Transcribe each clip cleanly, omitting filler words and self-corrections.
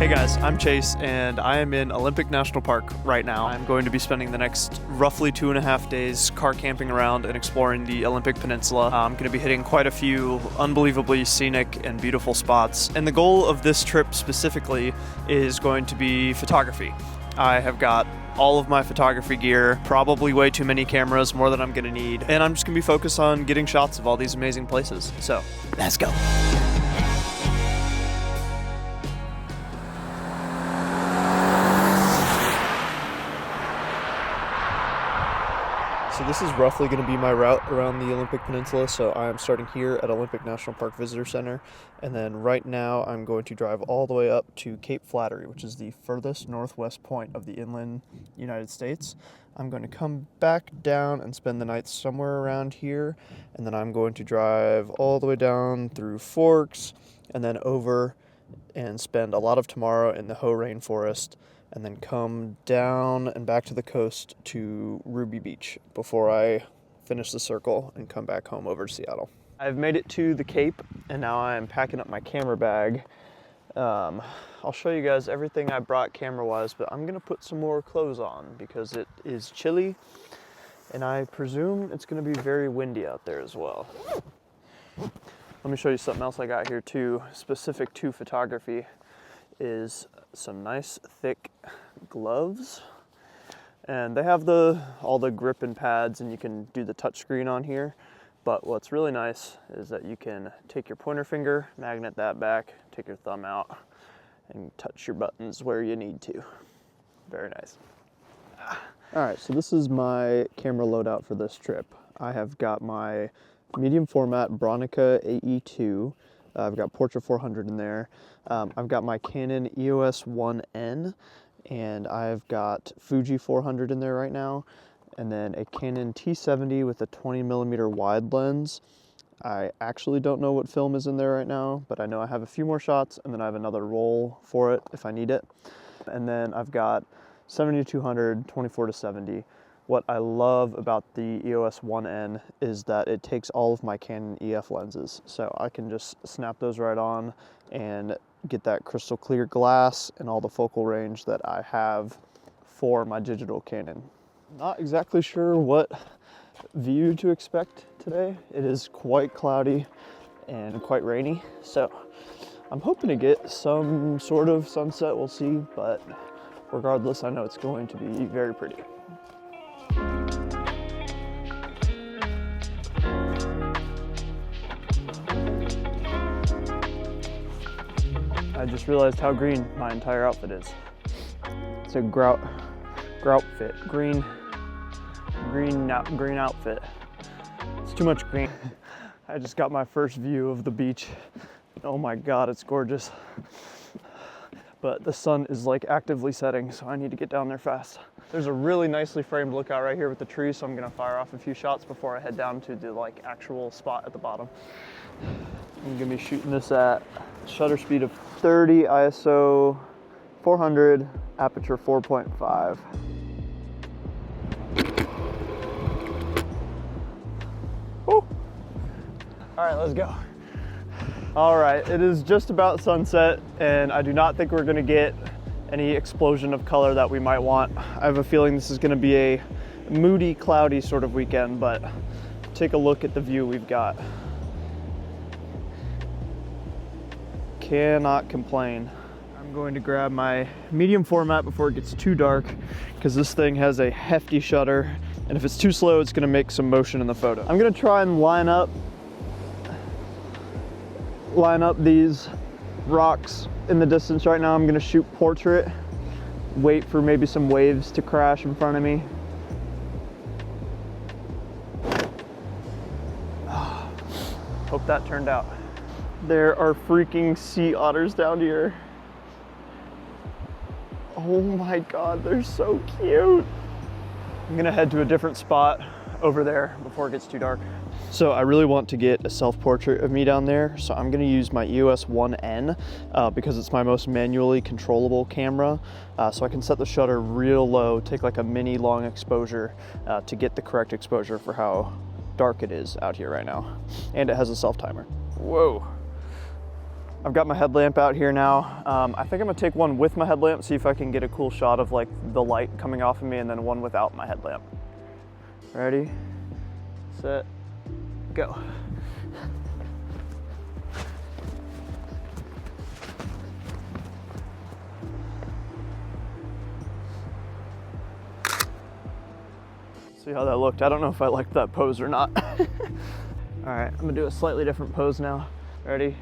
Hey guys, I'm Chase and I am in Olympic National Park right now. I'm going to be spending the next roughly 2.5 days car camping around and exploring the Olympic Peninsula. I'm going to be hitting quite a few unbelievably scenic and beautiful spots. And the goal of this trip specifically is going to be photography. I have got all of my photography gear, probably way too many cameras, more than I'm going to need. And I'm just going to be focused on getting shots of all these amazing places. So, let's go. So this is roughly going to be my route around the Olympic Peninsula. So I'm starting here at Olympic National Park Visitor Center. And then right now I'm going to drive all the way up to Cape Flattery, which is the furthest northwest point of the inland United States. I'm going to come back down and spend the night somewhere around here. And then I'm going to drive all the way down through Forks and then over and spend a lot of tomorrow in the Hoh Rainforest, and then come down and back to the coast to Ruby Beach before I finish the circle and come back home over to Seattle. I've made it to the Cape, and now I'm packing up my camera bag. I'll show you guys everything I brought camera-wise, but I'm gonna put some more clothes on because it is chilly, and I presume it's gonna be very windy out there as well. Let me show you something else I got here too, specific to photography, is some nice thick gloves, and they have all the grip and pads, and you can do the touch screen on here. But what's really nice is that you can take your pointer finger, magnet that back, take your thumb out, and touch your buttons where you need to. Very nice. All right, so this is my camera loadout for this trip. I have got my medium format Bronica AE2. I've got Portra 400 in there. I've got my Canon EOS 1N, and I've got Fuji 400 in there right now, and then a Canon T70 with a 20mm wide lens. I actually don't know what film is in there right now, but I know I have a few more shots, and then I have another roll for it if I need it. And then I've got 70-200, 24-70. What I love about the EOS 1N is that it takes all of my Canon EF lenses. So I can just snap those right on and get that crystal clear glass and all the focal range that I have for my digital Canon. Not exactly sure what view to expect today. It is quite cloudy and quite rainy. So I'm hoping to get some sort of sunset, we'll see. But regardless, I know it's going to be very pretty. I just realized how green my entire outfit is. It's a grout fit, green outfit. It's too much green. I just got my first view of the beach. Oh my God, it's gorgeous. But the sun is like actively setting, so I need to get down there fast. There's a really nicely framed lookout right here with the trees, so I'm gonna fire off a few shots before I head down to the actual spot at the bottom. I'm gonna be shooting this at shutter speed of 30, ISO 400, aperture 4.5. Woo! All right, let's go. All right, it is just about sunset, and I do not think we're gonna get any explosion of color that we might want. I have a feeling this is gonna be a moody, cloudy sort of weekend, but take a look at the view we've got. Cannot complain. I'm going to grab my medium format before it gets too dark, because this thing has a hefty shutter, and if it's too slow, it's gonna make some motion in the photo. I'm gonna try and line up these rocks in the distance right now. I'm gonna shoot portrait, wait for maybe some waves to crash in front of me. Hope that turned out. There are freaking sea otters down here. Oh my God, they're so cute. I'm gonna head to a different spot over there before it gets too dark. So I really want to get a self-portrait of me down there, so I'm gonna use my EOS 1N because it's my most manually controllable camera. So I can set the shutter real low, take like a mini long exposure to get the correct exposure for how dark it is out here right now. And it has a self-timer. Whoa. I've got my headlamp out here now. I think I'm gonna take one with my headlamp, see if I can get a cool shot of like the light coming off of me, and then one without my headlamp. Ready, set, go. See how that looked. I don't know if I liked that pose or not. All right, I'm gonna do a slightly different pose now. Ready,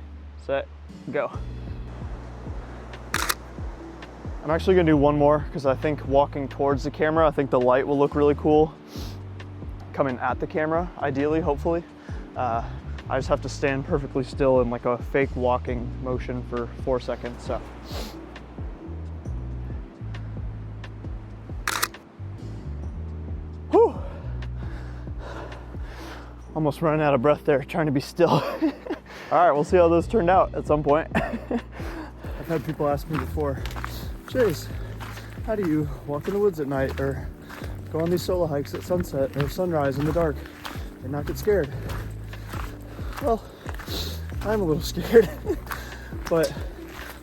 set, go. I'm actually gonna do one more because I think walking towards the camera, I think the light will look really cool coming at the camera, ideally, hopefully. I just have to stand perfectly still in like a fake walking motion for 4 seconds, so. Whew. Almost running out of breath there, trying to be still. All right, we'll see how those turned out at some point. I've had people ask me before, Chase, how do you walk in the woods at night or go on these solo hikes at sunset or sunrise in the dark and not get scared? Well, I'm a little scared, but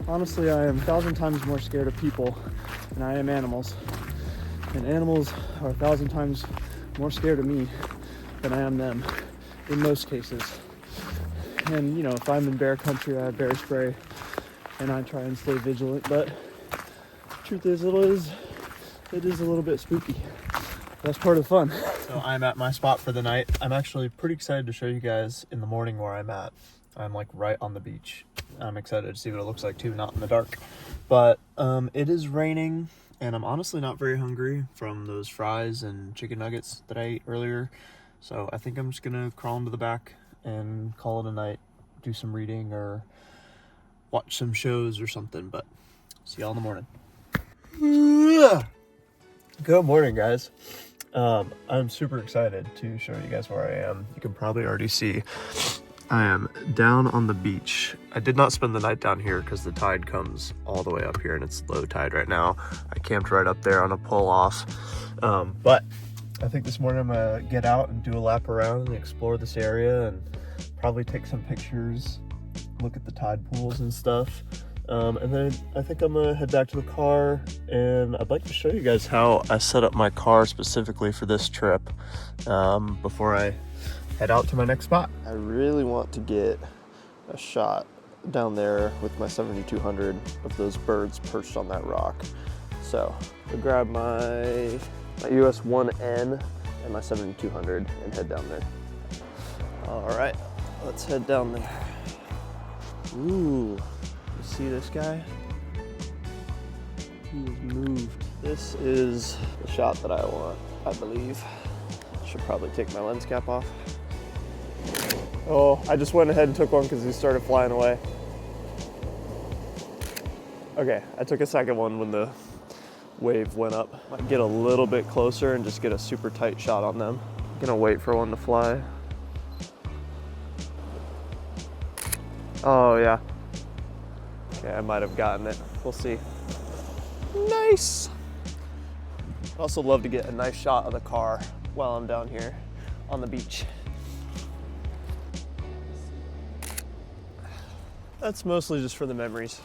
honestly, I am 1,000 times more scared of people than I am animals. And animals are 1,000 times more scared of me than I am them in most cases. And you know, if I'm in bear country, I have bear spray and I try and stay vigilant, but truth is, it is a little bit spooky. That's part of the fun. So I'm at my spot for the night. I'm actually pretty excited to show you guys in the morning where I'm at. I'm like right on the beach. I'm excited to see what it looks like too, not in the dark. But it is raining and I'm honestly not very hungry from those fries and chicken nuggets that I ate earlier. So I think I'm just gonna crawl into the back and call it a night, do some reading or watch some shows or something, but see y'all in the morning. Good morning, guys. I'm super excited to show you guys where I am. You can probably already see I am down on the beach. I did not spend the night down here because the tide comes all the way up here and it's low tide right now. I camped right up there on a pull off. But I think this morning I'm gonna get out and do a lap around and explore this area and probably take some pictures, look at the tide pools and stuff. And then I think I'm gonna head back to the car and I'd like to show you guys how I set up my car specifically for this trip before I head out to my next spot. I really want to get a shot down there with my 7200 of those birds perched on that rock. So I'll grab my US 1N and my 7200 and head down there. All right, let's head down there. Ooh. See this guy? He's moved. This is the shot that I want, I believe. Should probably take my lens cap off. Oh, I just went ahead and took one because he started flying away. Okay, I took a second one when the wave went up. Might get a little bit closer and just get a super tight shot on them. I'm gonna wait for one to fly. Oh yeah. Okay, I might have gotten it. We'll see. Nice. I also love to get a nice shot of the car while I'm down here on the beach. That's mostly just for the memories.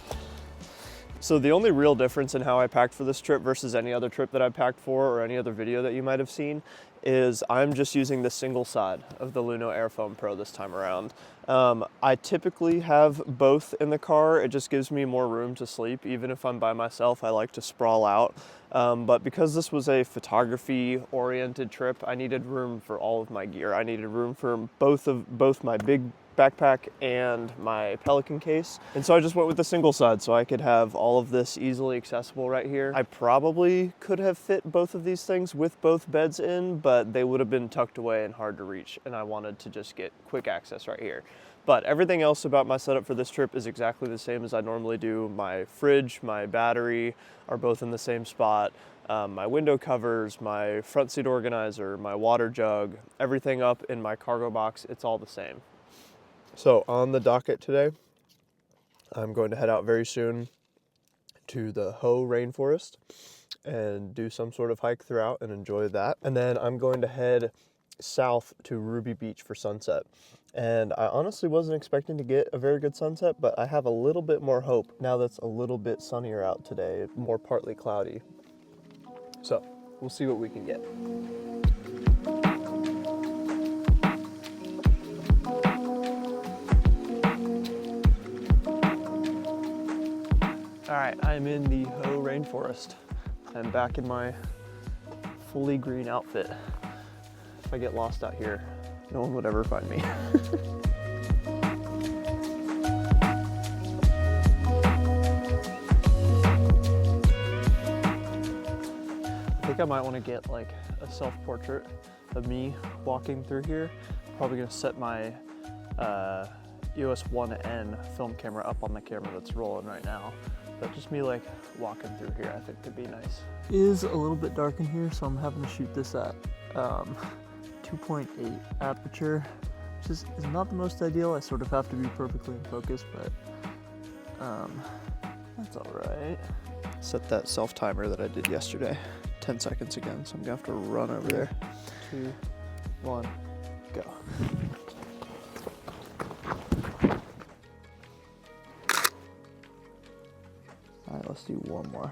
So the only real difference in how I packed for this trip versus any other trip that I packed for or any other video that you might have seen is I'm just using the single side of the Luno Airfoam Pro this time around. I typically have both in the car. It just gives me more room to sleep. Even if I'm by myself, I like to sprawl out. But because this was a photography-oriented trip, I needed room for all of my gear. I needed room for both my big backpack and my Pelican case. And so I just went with the single side so I could have all of this easily accessible right here. I probably could have fit both of these things with both beds in, but they would have been tucked away and hard to reach. And I wanted to just get quick access right here. But everything else about my setup for this trip is exactly the same as I normally do. My fridge, my battery are both in the same spot. My window covers, my front seat organizer, my water jug, everything up in my cargo box, it's all the same. So on the docket today, I'm going to head out very soon to the Hoh Rainforest and do some sort of hike throughout and enjoy that. And then I'm going to head south to Ruby Beach for sunset. And I honestly wasn't expecting to get a very good sunset, but I have a little bit more hope now that's a little bit sunnier out today, more partly cloudy. So we'll see what we can get. All right, I'm in the Hoh Rainforest. I'm back in my fully green outfit. If I get lost out here, no one would ever find me. I think I might want to get like a self-portrait of me walking through here. Probably gonna set my EOS 1N film camera up on the camera that's rolling right now. But just me like walking through here, I think could be nice. It is a little bit dark in here, so I'm having to shoot this at 2.8 aperture, which is not the most ideal. I sort of have to be perfectly in focus, but that's all right. Set that self timer that I did yesterday, 10 seconds again, so I'm gonna have to run over there. 2, 1, go. All right, let's do one more.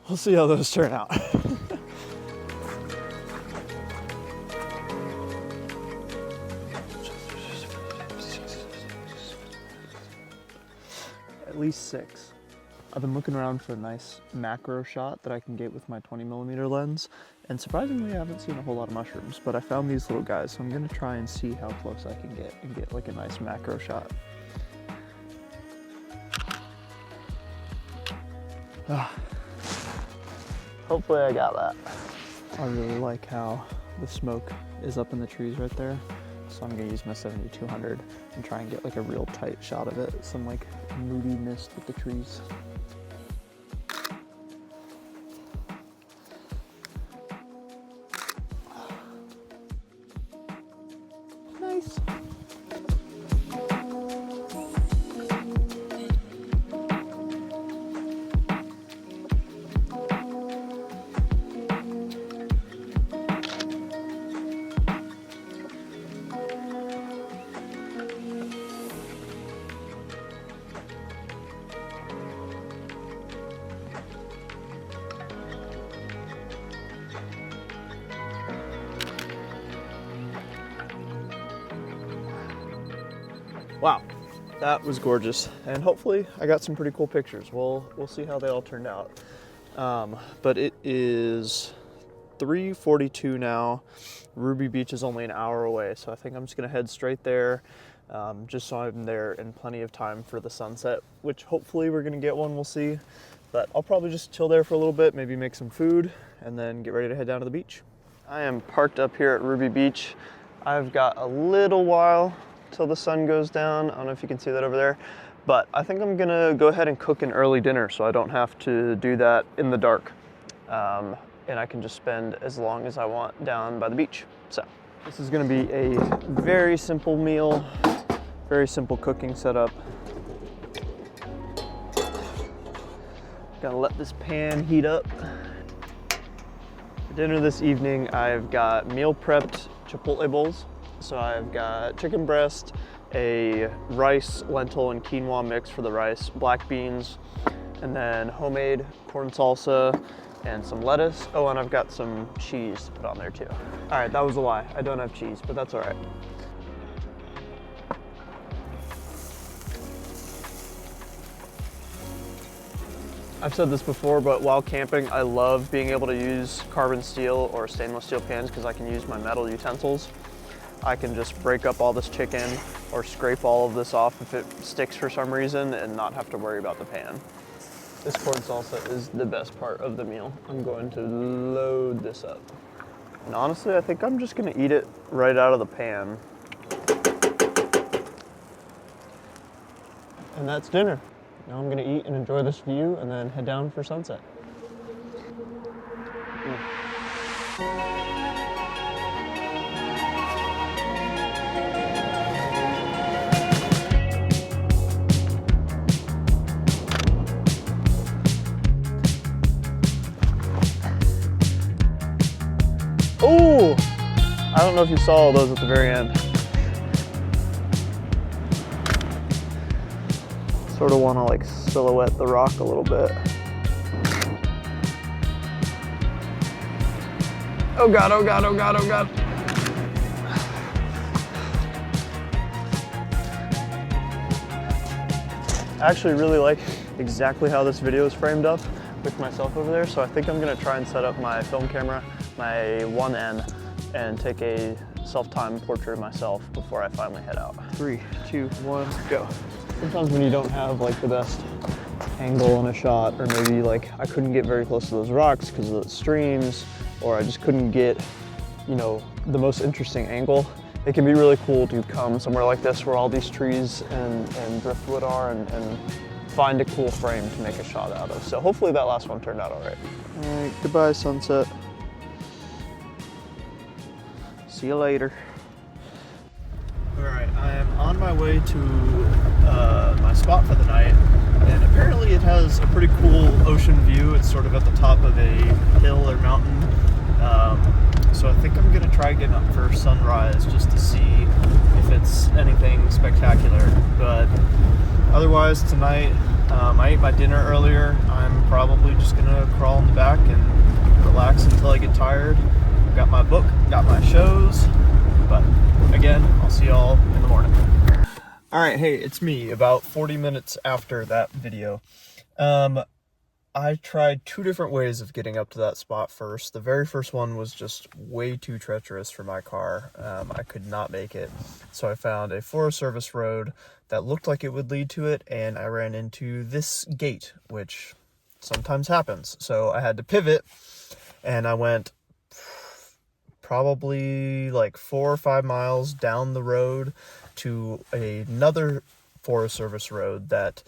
We'll see how those turn out. At least 6. I've been looking around for a nice macro shot that I can get with my 20mm lens, and surprisingly I haven't seen a whole lot of mushrooms, but I found these little guys, so I'm gonna try and see how close I can get and get like a nice macro shot. Hopefully I got that. I really like how the smoke is up in the trees right there, so I'm gonna use my 7200 and try and get like a real tight shot of it, some like moody mist with the trees. Nice. Wow, that was gorgeous, and hopefully I got some pretty cool pictures. We'll see how they all turned out. But it is 3:42 now. Ruby Beach is only an hour away, so I think I'm just gonna head straight there, just so I'm there in plenty of time for the sunset, which hopefully we're gonna get one, we'll see. But I'll probably just chill there for a little bit, maybe make some food, and then get ready to head down to the beach. I am parked up here at Ruby Beach. I've got a little while till the sun goes down. I don't know if you can see that over there, but I think I'm gonna go ahead and cook an early dinner so I don't have to do that in the dark. And I can just spend as long as I want down by the beach. So this is gonna be a very simple meal, very simple cooking setup. Gotta let this pan heat up. For dinner this evening, I've got meal prepped Chipotle bowls. So I've got chicken breast, a rice, lentil, and quinoa mix for the rice, black beans, and then homemade corn salsa and some lettuce. Oh, and I've got some cheese to put on there too. All right, that was a lie. I don't have cheese, but that's all right. I've said this before, but while camping, I love being able to use carbon steel or stainless steel pans because I can use my metal utensils. I can just break up all this chicken or scrape all of this off if it sticks for some reason and not have to worry about the pan. This corn salsa is the best part of the meal. I'm going to load this up. And honestly, I think I'm just gonna eat it right out of the pan. And that's dinner. Now I'm gonna eat and enjoy this view and then head down for sunset. don't know if you saw all those at the very end. Sort of want to like silhouette the rock a little bit. Oh God, oh God, oh God, oh God. I actually really like exactly how this video is framed up with myself over there, so I think I'm gonna try and set up my film camera, my 1N, and take a self-timed portrait of myself before I finally head out. 3, 2, 1, go. Sometimes when you don't have like the best angle on a shot, or maybe like I couldn't get very close to those rocks because of the streams, or I just couldn't get, you know, the most interesting angle, it can be really cool to come somewhere like this where all these trees and driftwood are and find a cool frame to make a shot out of. So hopefully that last one turned out all right. All right, goodbye sunset. See you later. All right, I am on my way to my spot for the night, and apparently it has a pretty cool ocean view. It's sort of at the top of a hill or mountain. So I think I'm gonna try getting up for sunrise just to see if it's anything spectacular. But otherwise tonight, I ate my dinner earlier. I'm probably just gonna crawl in the back and relax until I get tired. Got my book, got my shows, but again, I'll see y'all in the morning. All right, hey, it's me, about 40 minutes after that video. I tried 2 different ways of getting up to that spot first. The very first one was just way too treacherous for my car. I could not make it. So I found a Forest Service road that looked like it would lead to it, and I ran into this gate, which sometimes happens. So I had to pivot, and I went probably like 4 or 5 miles down the road to another Forest Service road that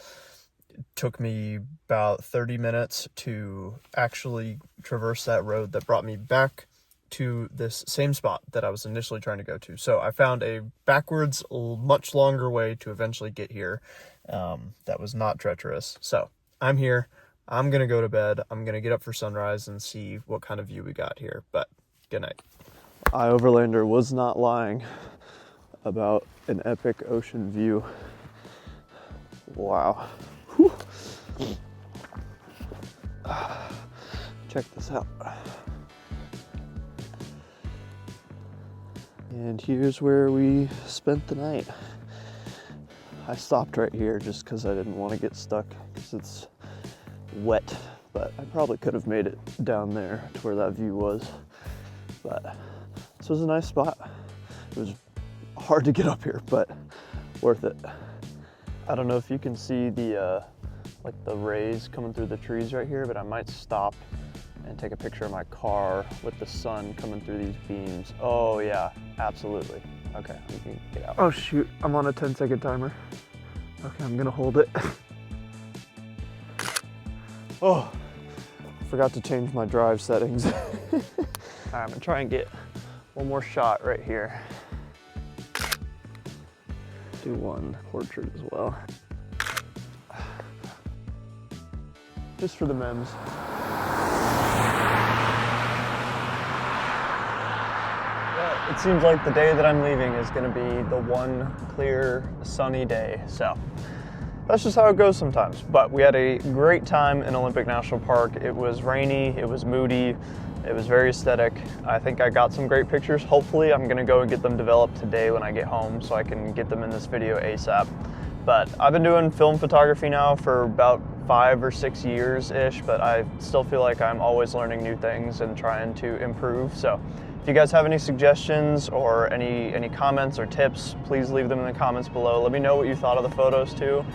took me about 30 minutes to actually traverse that road that brought me back to this same spot that I was initially trying to go to. So I found a backwards, much longer way to eventually get here that was not treacherous. So I'm here. I'm going to go to bed. I'm going to get up for sunrise and see what kind of view we got here. But good night. iOverlander was not lying about an epic ocean view. Wow. Whew. Check this out. And here's where we spent the night. I stopped right here just because I didn't want to get stuck because it's wet, but I probably could have made it down there to where that view was. But this was a nice spot. It was hard to get up here, but worth it. I don't know if you can see the like the rays coming through the trees right here, but I might stop and take a picture of my car with the sun coming through these beams. Oh yeah, absolutely. Okay, we can get out. Oh shoot, I'm on a 10-second timer. Okay, I'm gonna hold it. Oh, forgot to change my drive settings. All right, I'm gonna try and get one more shot right here. Do one portrait as well. Just for the memes. Yeah, it seems like the day that I'm leaving is gonna be the one clear, sunny day, so that's just how it goes sometimes. But we had a great time in Olympic National Park. It was rainy, it was moody, it was very aesthetic. I think I got some great pictures. Hopefully I'm gonna go and get them developed today when I get home so I can get them in this video ASAP. But I've been doing film photography now for about 5 or 6 years-ish, but I still feel like I'm always learning new things and trying to improve. So if you guys have any suggestions or any comments or tips, please leave them in the comments below. Let me know what you thought of the photos too.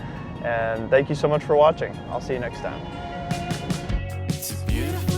And thank you so much for watching. I'll see you next time. It's a beautiful